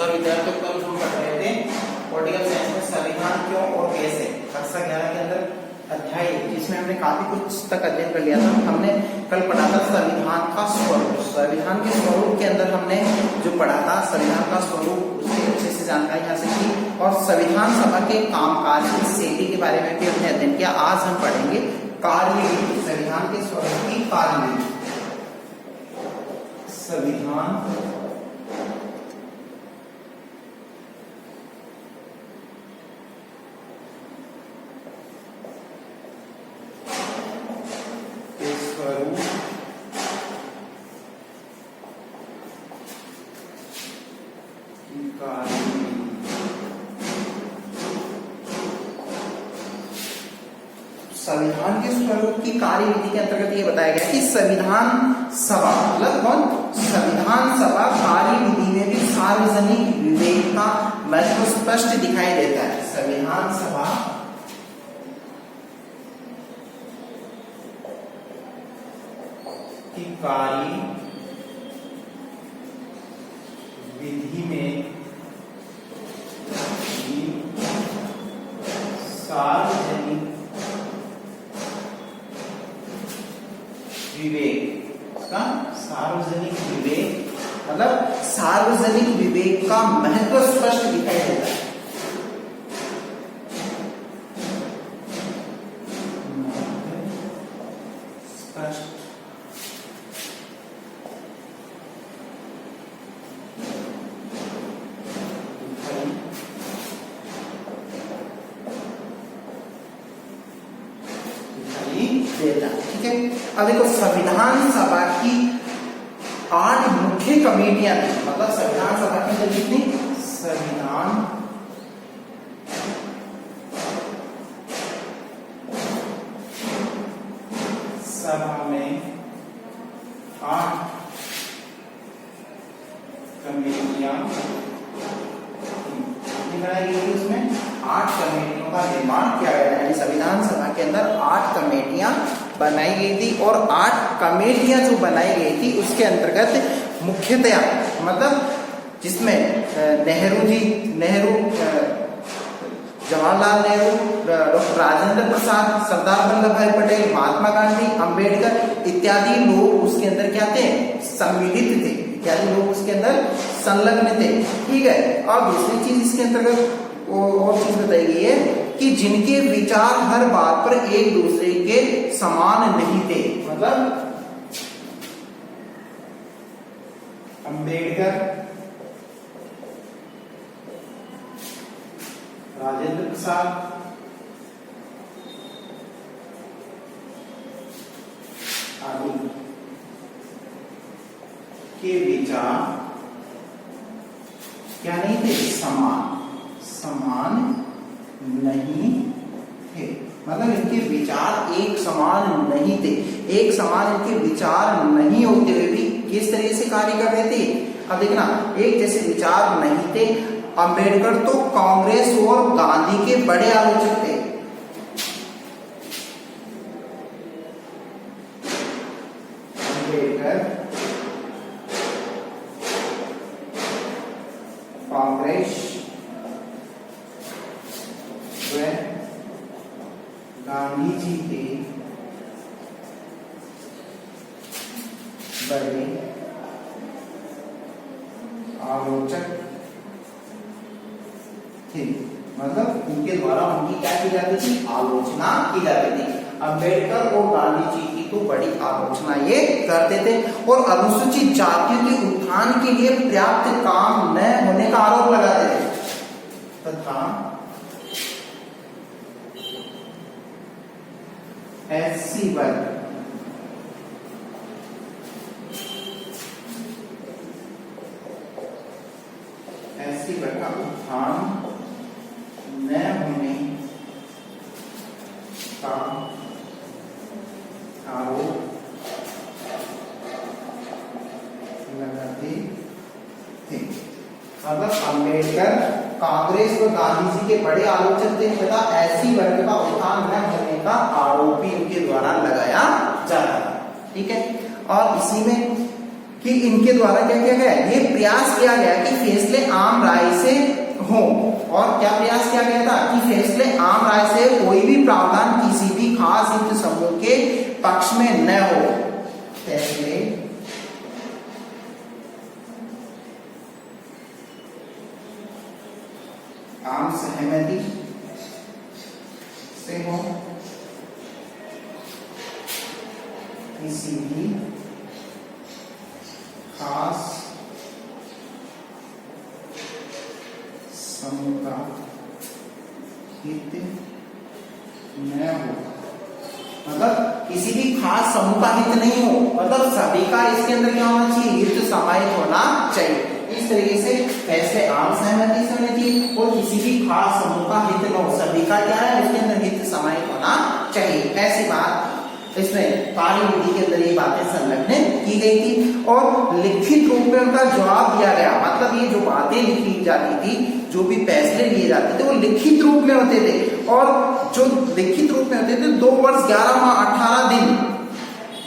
नमस्कार विद्यार्थियों, कल हम पढ़ रहे थे पॉलिटिकल साइंस में संविधान क्यों और कैसे, कक्षा 11 के अंदर अध्याय जिसमें हमने काफी कुछ तक अध्ययन कर लिया था। हमने कल पढ़ा था संविधान का स्वरूप। संविधान के स्वरूप के अंदर हमने जो पढ़ा था संविधान का स्वरूप, उसकी अच्छे से जानकारी हासिल की और संविधान सभा के कामकाज की शैली के बारे में भी हमने अध्ययन किया। आज हम पढ़ेंगे कार्यविधि, संविधान के स्वरूप की कार्यविधि। संविधान संविधान के स्वरूप की कार्यविधि के अंतर्गत ये बताया गया कि संविधान सभा मतलब कौन, संविधान सभा कार्यविधि में भी सार्वजनिक विवेक का महत्व स्पष्ट दिखाई देता है। संविधान सभा की कार्यविधि में सार्वजनिक विवेक का, सार्वजनिक विवेक मतलब सार्वजनिक विवेक का महत्व स्पष्ट दिखाई देता है। स्पष्ट देता है। ठीक है, अब देखो संविधान सभा की 8 मुख्य कमेटियां थी, मतलब संविधान सभा की अंदर कितनी, संविधान सभा में 8 कमेटियां बनाई गई थी। उसमें 8 कमेटियों का निर्माण किया गया, यानी संविधान सभा के अंदर 8 कमेटियां बनाई गई थी और 8 कमेटियां जो बनाई गई थी उसके अंतर्गत मुख्यतया मतलब जिसमें नेहरू, जवाहरलाल नेहरू, डॉक्टर राजेंद्र प्रसाद, सरदार वल्लभ भाई पटेल, महात्मा गांधी, अंबेडकर इत्यादि लोग उसके अंदर क्या थे, सम्मिलित थे, इत्यादि लोग उसके अंदर संलग्न थे। ठीक है, और दूसरी चीज इसके अंतर्गत और चीज बताई गई है कि जिनके विचार हर बात पर एक दूसरे के समान नहीं थे, मतलब अंबेडकर, राजेंद्र प्रसाद, आदि के विचार क्या नहीं थे, समान नहीं थे, मतलब इनके विचार एक समान नहीं थे। एक समान इनके विचार नहीं होते हुए भी किस तरह से कार्य कर रहे थे। अब देखना, एक जैसे विचार नहीं थे। अंबेडकर तो कांग्रेस और गांधी के बड़े आलोचक थे। अंबेडकर कांग्रेस व गांधी जी के बड़े आलोचक थे, मतलब उनके द्वारा उनकी क्या की जाती थी, आलोचना की जाती थी। अंबेडकर और गांधी जी की तो बड़ी आलोचना ये करते थे और अनुसूचित जातियों के उत्थान के लिए पर्याप्त काम न होने का आरोप लगाते थे तथा एससी वर्ग का उत्थान न होने का आरोप लगाते थे। मतलब अंबेडकर कांग्रेस और गांधी जी के बड़े आलोचक थे तथा ऐसी वर्ग का उत्थान न होने का आरोप भी उनके द्वारा लगाया जाता था। ठीक है, और इसी में कि इनके द्वारा क्या किया गया, ये प्रयास किया गया कि फैसले आम राय से हो। और क्या प्रयास किया गया था कि फैसले आम राय से कोई भी प्रावधान किसी भी खास हित समूह के पक्ष में न हो। फैसले आम सहमति से हो किसी भी खास समूह का हित न हो, मतलब किसी भी खास समूह का हित नहीं हो, मतलब सभी का इसके अंदर क्या होना चाहिए, हित समाहित होना चाहिए। इस तरीके से फैसले आम सहमति से होने चाहिए और किसी भी खास समूह का हित न हो, सभी का क्या है उसके अंदर हित समाहित होना चाहिए। ऐसी बात इसमें कार्यविधि के अंदर ये बातें संलग्न की गई थी और लिखित रूप में उनका जवाब दिया गया। मतलब ये जो बातें लिखी जाती थी, जो भी फैसले लिए जाते थे वो लिखित रूप में होते थे और जो लिखित रूप में होते थे 2 वर्ष 11 माह 18 दिन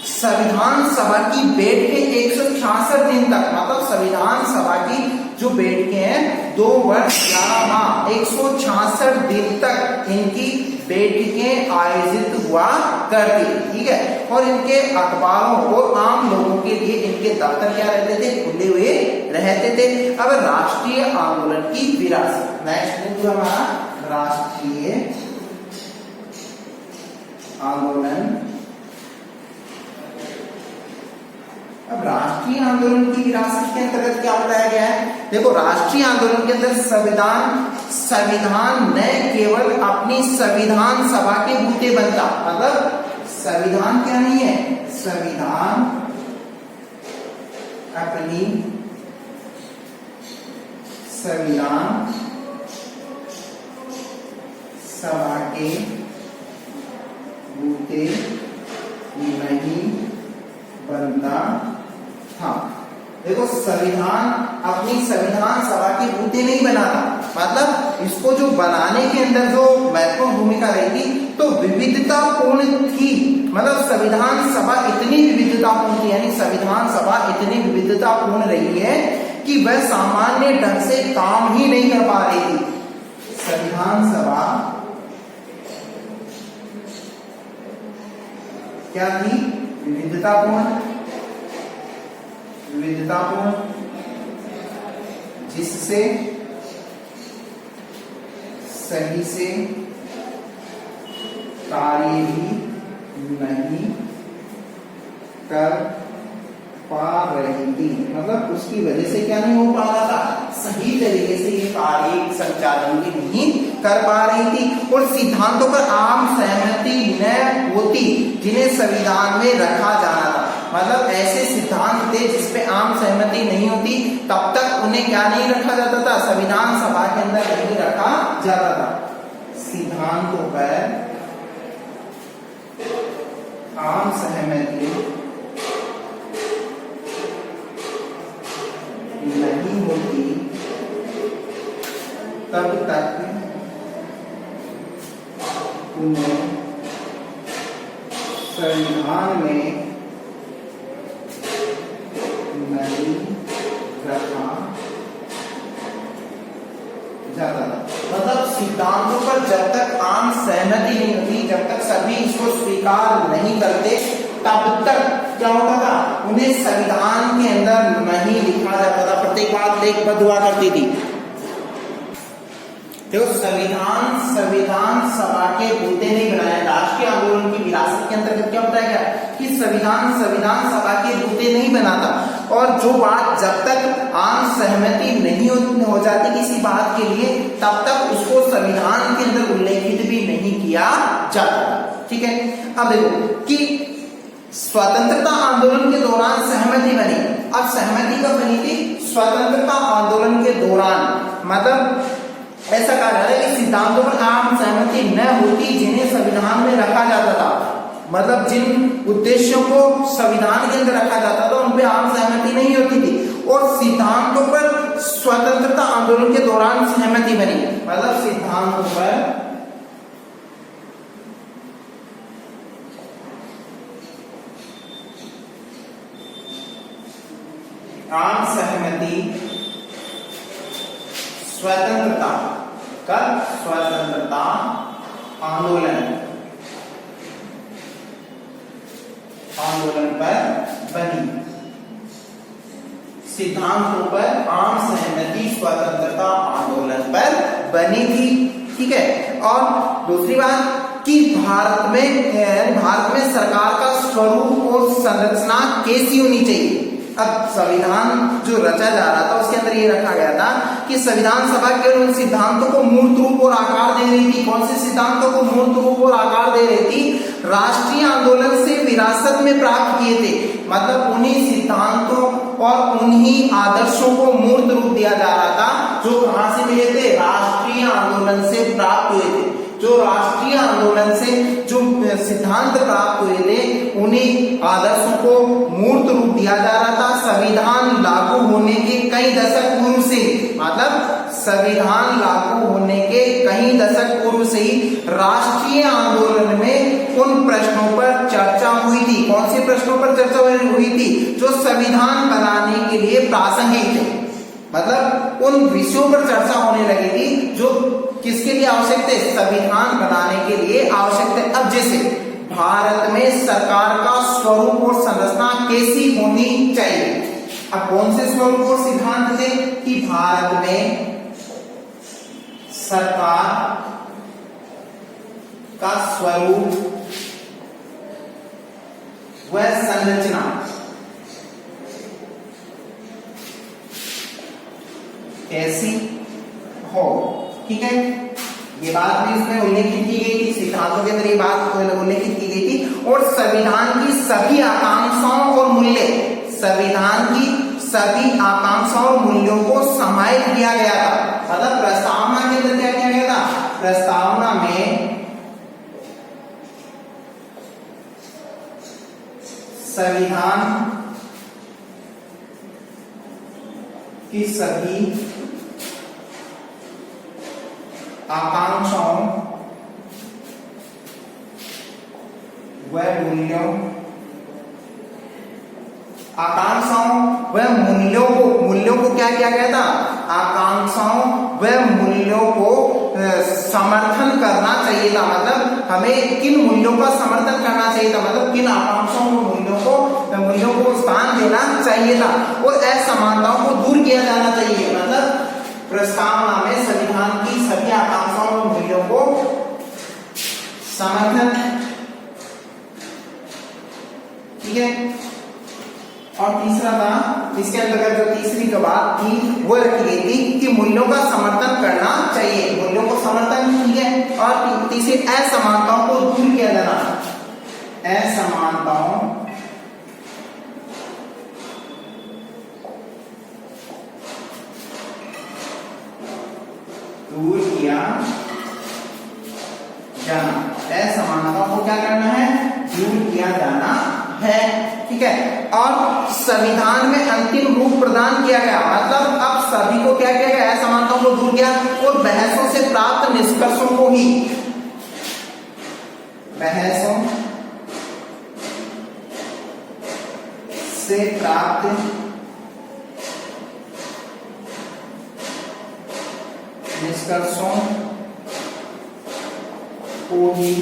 संविधान सभा की बैठकें 166 दिन तक, मतलब संविधान सभा की जो बैठकें हैं 2 वर्ष 11 माह 166 दिन तक इनकी बैठकें आयोजित हुआ करती, ठीक है। और इनके अखबारों और आम लोगों के लिए इनके दफ्तर क्या रहते थे, खुले हुए रहते थे। अब राष्ट्रीय आंदोलन की विरासत, नेक्स्ट बिंदु हमारा राष्ट्रीय आंदोलन। अब राष्ट्रीय आंदोलन की विरासत के अंतर्गत क्या बताया गया है, देखो राष्ट्रीय आंदोलन के अंदर संविधान न केवल अपनी संविधान सभा के बूते बनता, मतलब संविधान क्या नहीं है, संविधान अपनी संविधान सभा के बूते नहीं बनता था। देखो संविधान अपनी संविधान सभा के बूते नहीं बनाता, मतलब इसको जो बनाने के अंदर जो महत्वपूर्ण भूमिका रही थी तो विविधतापूर्ण थी। मतलब संविधान सभा इतनी विविधतापूर्ण थी, यानी संविधान सभा इतनी विविधतापूर्ण रही है कि वह सामान्य ढंग से काम ही नहीं कर पा रही थी। संविधान सभा क्या थी, विविधतापूर्ण, जिससे सही से कार्य भी नहीं कर पा रही थी, मतलब उसकी वजह से क्या नहीं हो पा रहा था, सही तरीके से ये कार्य संचालन भी नहीं कर पा रही थी। और सिद्धांतों पर आम सहमति न होती जिन्हें संविधान में रखा जाना था, मतलब ऐसे सिद्धांत थे जिसपे आम सहमति नहीं होती, तब तक उन्हें क्या नहीं रखा जाता था, संविधान सभा के अंदर नहीं रखा जाता था। सिद्धांतों पर आम सहमति नहीं होती तब तक उन्हें संविधान में नहीं रखा जाता था। मतलब सिद्धांतों पर जब तक आम सहमति नहीं होती, जब तक सभी इसको स्वीकार नहीं करते, तब तक क्या होता था, उन्हें संविधान के अंदर नहीं लिखा जाता था, प्रत्येक बात लेखबद्ध हुआ करती थी। देखो संविधान सभा के बूते नहीं बनाए। राष्ट्रीय आंदोलन की विरासत के अंतर्गत क्या बताया गया कि संविधान सभा के बूते नहीं बनाता, और जो बात जब तक आम सहमति नहीं हो जाती किसी बात के लिए, तब तक उसको संविधान के अंदर उल्लेखित भी नहीं किया जाता, ठीक है। अब देखो कि स्वतंत्रता आंदोलन के दौरान सहमति बनी। अब सहमति कब बनी थी, स्वतंत्रता आंदोलन के दौरान, मतलब ऐसा कहा जाता है कि सिद्धांतों पर आम सहमति न होती जिन्हें संविधान में रखा जाता था, मतलब जिन उद्देश्यों को संविधान के अंदर रखा जाता था उन पे आम सहमति नहीं होती थी, और सिद्धांतों पर स्वतंत्रता आंदोलन के दौरान सहमति बनी। मतलब सिद्धांतों पर आम सहमति स्वतंत्रता का स्वतंत्रता आंदोलन पर बनी। सिद्धांतों पर आम सहमति स्वतंत्रता आंदोलन पर बनी थी। ठीक है। और दूसरी बात कि भारत में सरकार का स्वरूप और संरचना कैसी होनी चाहिए। अब संविधान जो रचा जा रहा था उसके अंदर ये रखा गया था कि संविधान सभा केवल उन सिद्धांतों को मूर्त रूप और आकार दे रही थी। कौन से सिद्धांतों को मूर्त रूप और आकार दे रही थी? राष्ट्रीय आंदोलन से विरासत में प्राप्त किए थे। मतलब उन्हीं सिद्धांतों और उन्हीं आदर्शों को मूर्त रूप दिया जा रहा था जो कहां से मिले थे? राष्ट्रीय आंदोलन से प्राप्त हुए थे। जो राष्ट्रीय आंदोलन से जो सिद्धांत प्राप्त हुए थे उन्हीं आदर्शों को मूर्त रूप दिया जा रहा था। संविधान लागू होने के कई दशक पूर्व से, मतलब संविधान लागू होने के कई दशक पूर्व से ही राष्ट्रीय आंदोलन में उन प्रश्नों पर चर्चा हुई थी। कौन से प्रश्नों पर चर्चा हुई थी? जो संविधान बनाने के लिए प्रासंगिक थे। मतलब उन विषयों पर चर्चा होने लगी थी जो किसके लिए आवश्यक थे? संविधान बनाने के लिए आवश्यक थे। अब जैसे भारत में सरकार का स्वरूप और संरचना कैसी होनी चाहिए। अब कौन से स्वरूप और सिद्धांत थे कि भारत में सरकार का स्वरूप व संरचना कैसी हो। ठीक है। ये बात भी इसमें उल्लेखित की गई थी, सिद्धांतों के अंदर ये बात उल्लेखित की गई थी। और संविधान की सभी आकांक्षाओं और मूल्य, संविधान की सभी आकांक्षाओं और मूल्यों को समाहित किया गया था। मतलब प्रस्तावना के अंदर क्या किया गया था? प्रस्तावना में संविधान की सभी आकांक्षाओं व मूल्यों को क्या किया गया था? आकांक्षाओं व मूल्यों को समर्थन करना चाहिए था। मतलब हमें किन मूल्यों का समर्थन करना चाहिए था? मतलब किन आकांक्षाओं और मूल्यों को स्थान देना चाहिए था और असमानताओं को दूर किया जाना चाहिए। मतलब प्रस्तावना में संविधान की सभी आकांक्षाओं और मूल्यों को समर्थन। ठीक है। और तीसरा था, इसके अंतर्गत जो तीसरी जो बात थी वो रखी गई थी कि मूल्यों का समर्थन करना चाहिए। मूल्यों को समर्थन। ठीक है। और तीसरी असमानताओं को दूर किया जाना। असमानताओं दूर किया जाना। असमानताओं को क्या करना है? दूर किया जाना है। ठीक है। और संविधान में अंतिम रूप प्रदान किया गया। मतलब अब सभी को क्या किया गया? असमानताओं को दूर किया और बहसों से प्राप्त निष्कर्षों को ही, बहसों से प्राप्त निष्कर्षों को ही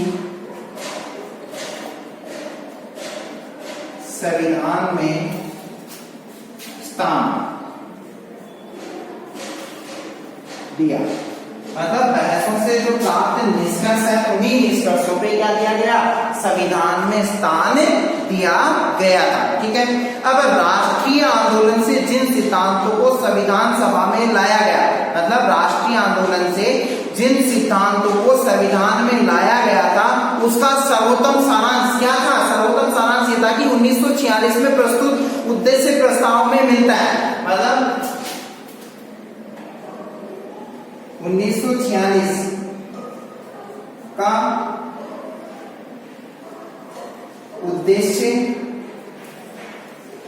संविधान में स्थान दिया। मतलब बहसों से जो प्राप्त निष्कर्ष है उन्हीं निष्कर्षों पे क्या दिया गया? संविधान में स्थान दिया गया था। ठीक है। अब राष्ट्रीय आंदोलन से जिन सिद्धांतों को संविधान सभा में लाया गया, मतलब राष्ट्रीय आंदोलन से जिन सिद्धांतों को संविधान में लाया गया था उसका सर्वोत्तम सारांश क्या था? सर्वोत्तम सारांश ये था कि 1946 में प्रस्तुत उद्देश्य प्रस्ताव में मिलता है। मतलब 1946 का उद्देश्य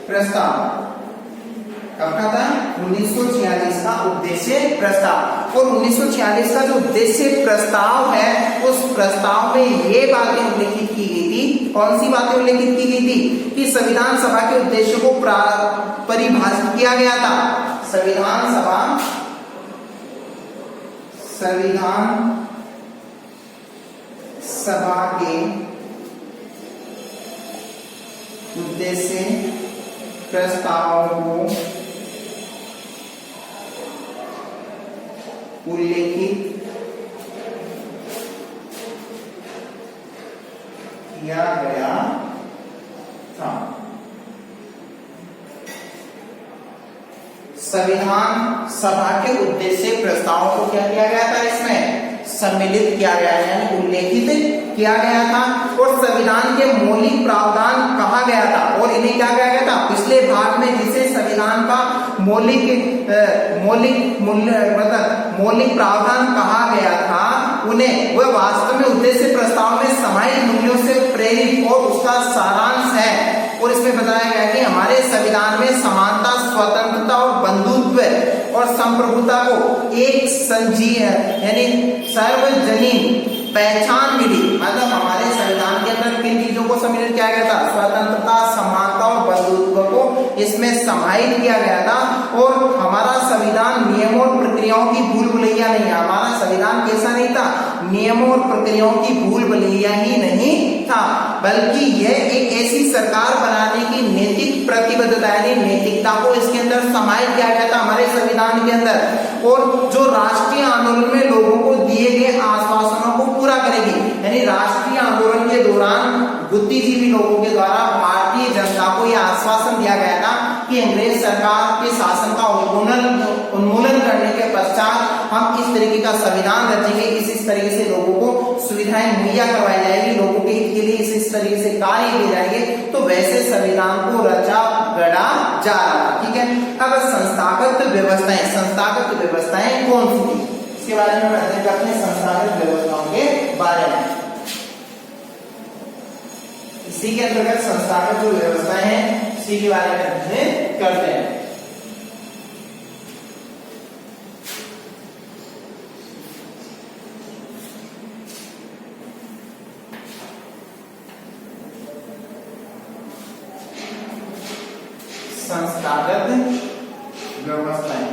प्रस्ताव कब का था? 1946 का उद्देश्य प्रस्ताव। और 1946 का जो उद्देश्य प्रस्ताव है उस प्रस्ताव में ये बातें उल्लेखित की गई थी। कौन सी बातें उल्लेखित की गई थी कि संविधान सभा के उद्देश्य को परिभाषित किया गया था। संविधान सभा के उद्देश्य प्रस्ताव को उल्लेखित किया गया था। संविधान सभा के उद्देश्य प्रस्ताव को क्या किया गया था, इसमें सम्मिलित किया गया यानी उल्लेखित किया गया था। और संविधान के मौलिक प्रावधान कहा गया था और इन्हें क्या कहा गया था, पिछले भाग में जिसे संविधान का मौलिक प्रावधान कहा गया था उन्हें वह वास्तव में उद्देश्य प्रस्ताव में समाहित मूल्यों से प्रेरित और उसका सारांश है। और इसमें बताया गया कि हमारे संविधान में समानता, स्वतंत्रता और बंधुत्व और संप्रभुता को एक संजीव यानी सार्वजनिक पहचान मिली। मतलब हमारे संविधान के अंदर किन चीजों को सम्मिलित किया गया था, स्वतंत्रता, समानता और बंधुत्व को इसमें समाहित किया गया था। और हमारा संविधान नियमों और प्रक्रियाओं की भूल भुलैया नहीं है। हमारा संविधान कैसा नहीं था, नियमों और प्रक्रियाओं की भूल भुलैया ही नहीं था, बल्कि यह एक ऐसी सरकार बनाने की नैतिक प्रतिबद्धता यानी नैतिकता को इसके अंदर समाहित किया गया था हमारे संविधान के अंदर। और जो राष्ट्रीय आंदोलन में लोगों को दिए गए आश्वासनों को पूरा करेगी। यानी राष्ट्रीय आंदोलन के दौरान बुद्धिजीवी लोगों के द्वारा भारतीय जनता को यह आश्वासन दिया गया था कि अंग्रेज सरकार के शासन का उन्मूलन करने के पश्चात हम इस तरीके का संविधान रचेंगे, इस तरीके से लोगों को सुविधाएं मुहैया करवाई जाएगी, लोगों के हित के लिए इस तरीके से कार्य किए जाएंगे। तो वैसे संविधान को रचा गढ़ा जा रहा है। ठीक है, अब संस्थागत व्यवस्थाएं कौन सी थी इसके बारे में अध्ययन करते हैं, संस्थागत व्यवस्थाओं के बारे में। इसी के अंतर्गत संस्थागत जो व्यवस्थाएं हैं इसी के बारे में अध्ययन करते हैं। संस्थागत व्यवस्थाएं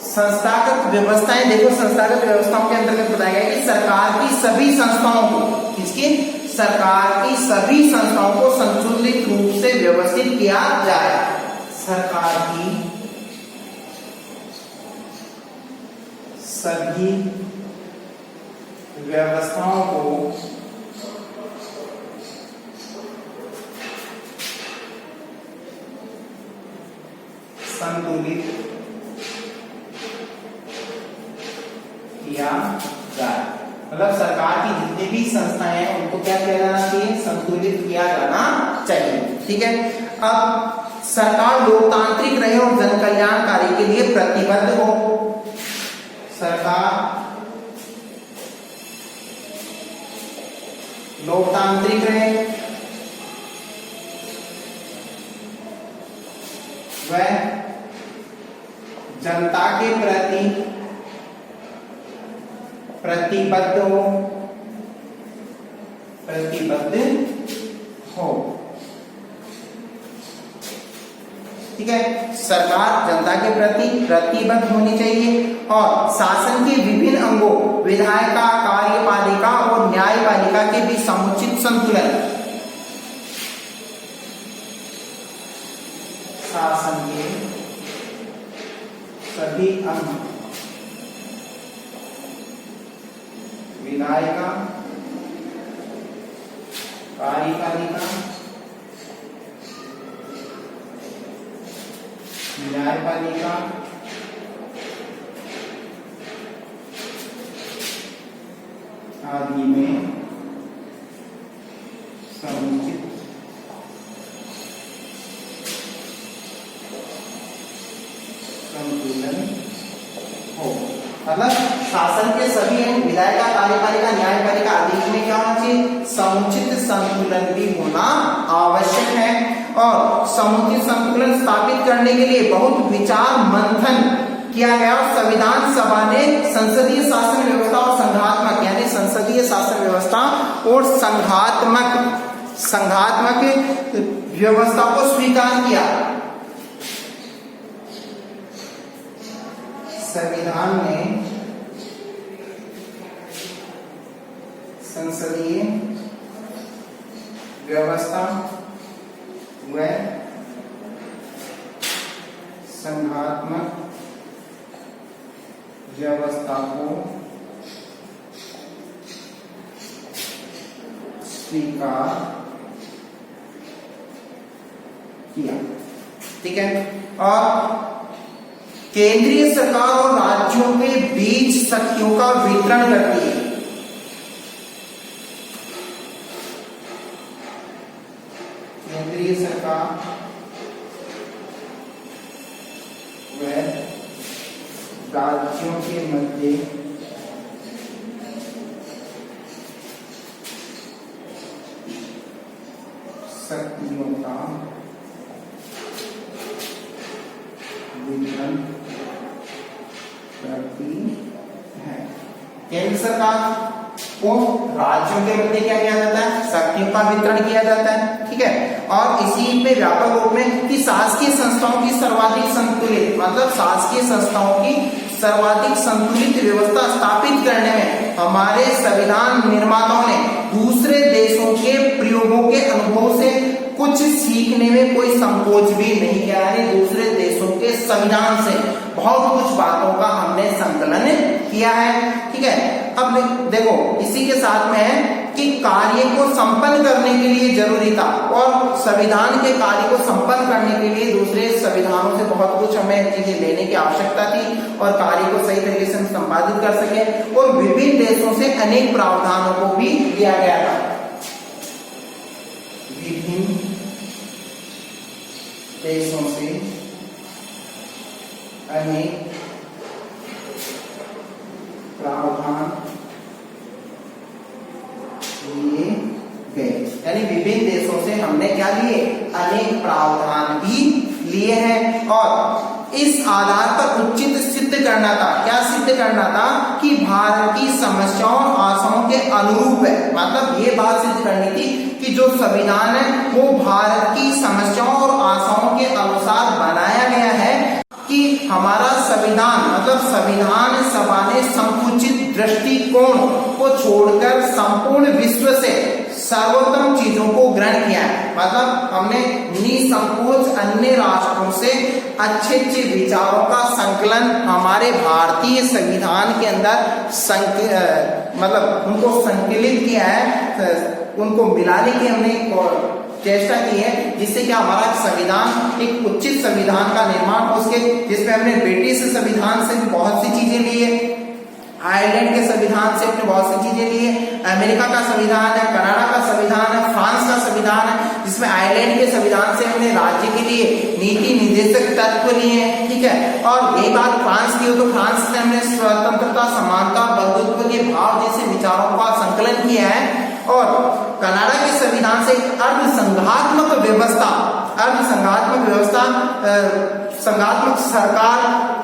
संस्थागत व्यवस्थाएं देखो, संस्थागत व्यवस्थाओं के अंतर्गत बताया गया कि सरकार की सभी संस्थाओं को संतुलित रूप से व्यवस्थित किया जाए। सरकार की सभी व्यवस्थाओं को संतुलित किया जाए। मतलब सरकार की जितनी भी संस्थाएं हैं उनको क्या किया जाना चाहिए, संतुलित किया जाना चाहिए। ठीक है, अब सरकार लोकतांत्रिक रहे और जन कल्याणकारी के लिए प्रतिबद्ध हो। सरकार लोकतांत्रिक रहे वह जनता के प्रति प्रतिबद्ध हो। ठीक है, सरकार जनता के प्रति प्रतिबद्ध होनी चाहिए और शासन के विभिन्न अंगों विधायिका, कार्यपालिका और न्यायपालिका के बीच समुचित संतुलन। शासन के सभी अंग विधायिका, कार्यपालिका, न्यायपालिका, आदि में समुचित संतुलन हो। मतलब शासन के सभी अंग, विधायिका, कार्यपालिका, न्यायपालिका आदि में क्या होना चाहिए, समुचित संतुलन भी होना आवश्यक है। और समुचित संतुलन स्थापित करने के लिए बहुत विचार मंथन किया गया। संविधान सभा ने संसदीय शासन व्यवस्था और संघात्मक, यानी संसदीय शासन व्यवस्था और संघात्मक व्यवस्था को स्वीकार किया। संविधान ने संसदीय व्यवस्था व संघात्मक व्यवस्था को स्वीकार किया। ठीक है। और केंद्रीय सरकार और राज्यों के बीच शक्तियों का वितरण करती है। केंद्रीय सरकार व राज्यों के मध्य शक्तियों का वितरण करती है। केंद्र सरकार को राज्यों के मध्य क्या किया जाता है, शक्तियों का वितरण किया जाता है। ठीक है। और इसी में व्यापक रूप में कि शासकीय संस्थाओं की सर्वाधिक संतुलित, मतलब शासकीय संस्थाओं की सर्वाधिक संतुलित व्यवस्था स्थापित करने में हमारे संविधान निर्माताओं ने दूसरे देशों के प्रयोगों के अनुभव से कुछ सीखने में कोई संकोच भी नहीं किया। यानी दूसरे देशों के संविधान से बहुत कुछ बातों का हमने संकलन किया है। ठीक है। अब देखो इसी के साथ में है कि कार्य को संपन्न करने के लिए जरूरी था, और संविधान के कार्य को संपन्न करने के लिए दूसरे संविधानों से बहुत कुछ हमें चीजें लेने की आवश्यकता थी, और कार्य को सही तरीके से हम संपादित कर सके। और विभिन्न देशों से अनेक प्रावधानों को भी लिया गया था। विभिन्न देशों से अनेक प्रावधान लिए गए। यानी विभिन्न देशों से हमने क्या लिए, अनेक प्रावधान भी लिए हैं। और इस आधार पर उचित सिद्ध करना था, क्या सिद्ध करना था, कि भारत की समस्याओं और आशाओं के अनुरूप है। मतलब ये बात सिद्ध करनी थी कि जो संविधान है वो भारत की समस्याओं और आशाओं के अनुसार बनाया गया है, कि हमारा संविधान, मतलब संविधान सभा ने संकुचित दृष्टिकोण को छोड़कर संपूर्ण विश्व से सर्वोत्तम चीजों को ग्रहण किया है। मतलब हमने निसंकोच अन्य राष्ट्रों से अच्छे अच्छे विचारों का संकलन हमारे भारतीय संविधान के अंदर मतलब उनको संकलित किया है, उनको मिलाने की हमने चेष्टा की है, जिससे कि हमारा संविधान एक उचित संविधान का निर्माण हो सके, जिसमें हमने ब्रिटिश संविधान से भी बहुत सी चीजें ली है, आयरलैंड के संविधान से हमने बहुत सी चीजें ली है, अमेरिका का संविधान है, कनाडा का संविधान है, फ्रांस का संविधान है, जिसमें आयरलैंड के संविधान से हमने राज्य के लिए नीति निर्देशक तत्व लिए हैं। ठीक है। और यही बात फ्रांस की हो तो फ्रांस में हमने स्वतंत्रता, समानता, बंधुत्व के भाव जैसे विचारों का संकलन किया है। और कनाडा के संविधान से अर्धसंघात्मक व्यवस्था, संघात्मक सरकार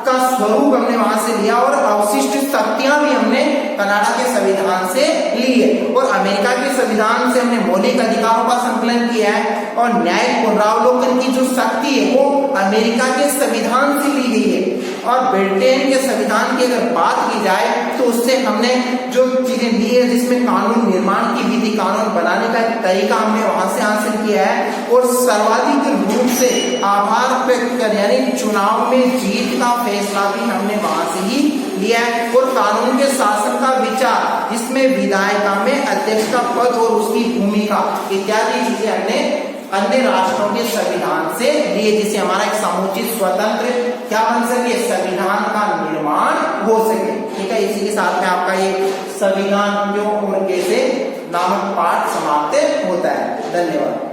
का स्वरूप हमने वहां से लिया, और अवशिष्ट शक्तियां भी हमने कनाडा के संविधान से ली है। और अमेरिका के संविधान से हमने मौलिक अधिकारों का संकलन किया है, और न्यायिक पुनरावलोकन की जो शक्ति है वो अमेरिका के संविधान से ली गई है। और ब्रिटेन के संविधान की अगर बात की जाए तो उससे हमने जो चीजें ली है, जिसमें कानून निर्माण की विधि, कानून बनाने का तरीका हमने वहां से हासिल किया है। और सर्वाधिक रूप से आभार व्यक्त कर, यानी चुनाव में जीत का फैसला भी हमने वहां से ही लिया है। और कानून के शासन का विचार, जिसमें विधायिका में अध्यक्ष का पद और उसकी भूमिका इत्यादि चीजें हमने अन्य राष्ट्रों के संविधान से लिए, जिससे हमारा एक समुचित स्वतंत्र क्या बन सके, संविधान का निर्माण हो सके। ठीक है, इसी के साथ में आपका ये संविधान क्यों और कैसे नामक पाठ समाप्त होता है। धन्यवाद।